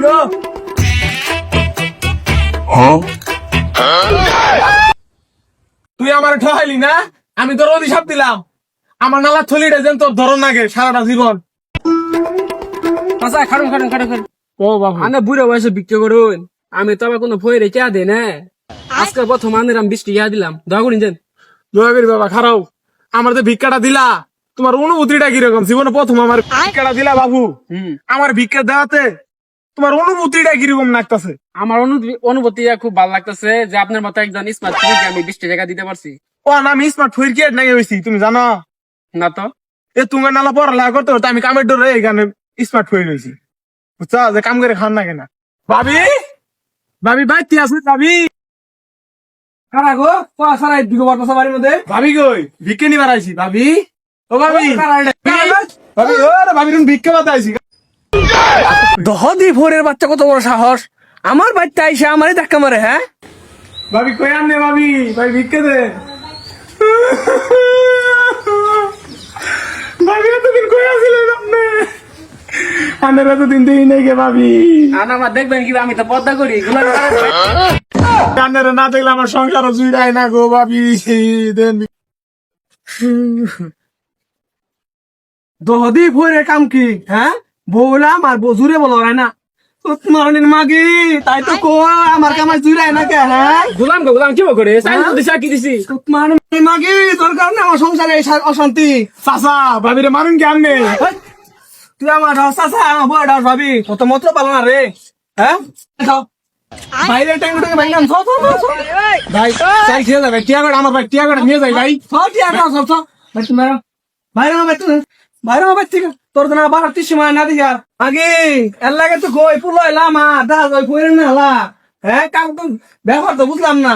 গো। তুই আমার ঠকাইলি না, আমি তোর অভিশাপ দিলাম। আমার নালা থলিটা যেন তোর ধরন লাগে সারাটা জীবন। আচ্ছা খাড়ুন খাড়ুন খাড়ুন খাড়ুন ও বাবু, আনে বুড়ো বয়সে বিক্রি করুন, আমি তো আবার কোনো ফয়ে রেখে দেয় না। আজকে প্রথম আনের আমি 20 টাকা দিলাম, দয়া করিন দেন। দয়া করি বাবা খারাও, আমার যে ভিক্ষাটা দিলা, তোমার অনুভূতিটা কিরকম? জীবনে প্রথম আমার ভিক্ষাটা দিলা বাবু, আমার ভিক্ষা দেওয়াতে তোমার অনুভূতিটা কিরকম লাগতেছে? আমার অনুভূতি খুব ভালো লাগতেছে যে আপনার মতো একজন স্মার্ট ফ্রিকে আমি 20 টাকা দিতে পারছি। ও না, আমি স্মার্ট ফোর কি নাকি হয়েছি তুমি জানো? না তো এ তোমার নালা পড়ালেখা করতে করতে আমি কামের ডরে এখানে স্মার্ট ফোর হয়েছি, বুঝছা? যে কাম করে খান না কেনা। ভাবি, ভাবি বাইতে আছে ভাবি। কারা গো কোয়া সারাই দিগো বর্তসা বাড়ির মধ্যে ভাবি কই? ভিক্ষে নিবার আইছি ভাবি। ও ভাবি, কারা এটা? ভাবি ও রে ভাবি, তুমি ভিক্ষা পাতে আইছি। দহদি ভোরের বাচ্চা কত বড় সাহস, আমার বাচ্চা আইসা আমারই ধাক্কা মারে। হ্যাঁ ভাবি কই আনলে ভাবি, ভাই ভিক্ষা দে। ভাবি এতদিন কই আছিলেন আপনি? আনের এতদিন দেই নাই গে ভাবি। আনা আমার দেখবেন কি আমি তো পদ্মা করি এগুলো আনের না দেখলে আমার সংসারও জুড়ায় না গো ভাবি। দেন দহদি ভোরের কাম কি? হ্যাঁ বললাম আর জুড়ে বলো না মারণের মাগি, তাই তো কো আমার কামাই জুড়ায় না কে? হ্যাঁ গোলাম গো গোলাম কি করে দিছা কি দিছি মারণের মাগি, তোর কারণে আমার সংসারে এই অশান্তি। চাচা ভাবিরে মারুন কি আনবে? তুই আমার চাচা আমার বড় ডাস ভাবি কত মত পালো না রে। হ্যাঁ বাইরে ট্যাঙ্ক ট্যাঙ্ক ভাই নাম ভাই চাই খেয়ে যাবে, টিয়াগড় আমার ভাই, টিয়াগড় নিয়ে যাই ভাই। ভাই তুমি বাইরে আমার বাইরে বাইরে আমার বাইরে থেকে তোর তো না 12-30 সময় না দিঘা আগে এর লাগে তো কই পুলো এলাম দা কই কইরেন না হলা। হ্যাঁ কাম তো ব্যবহার তো বুঝলাম না।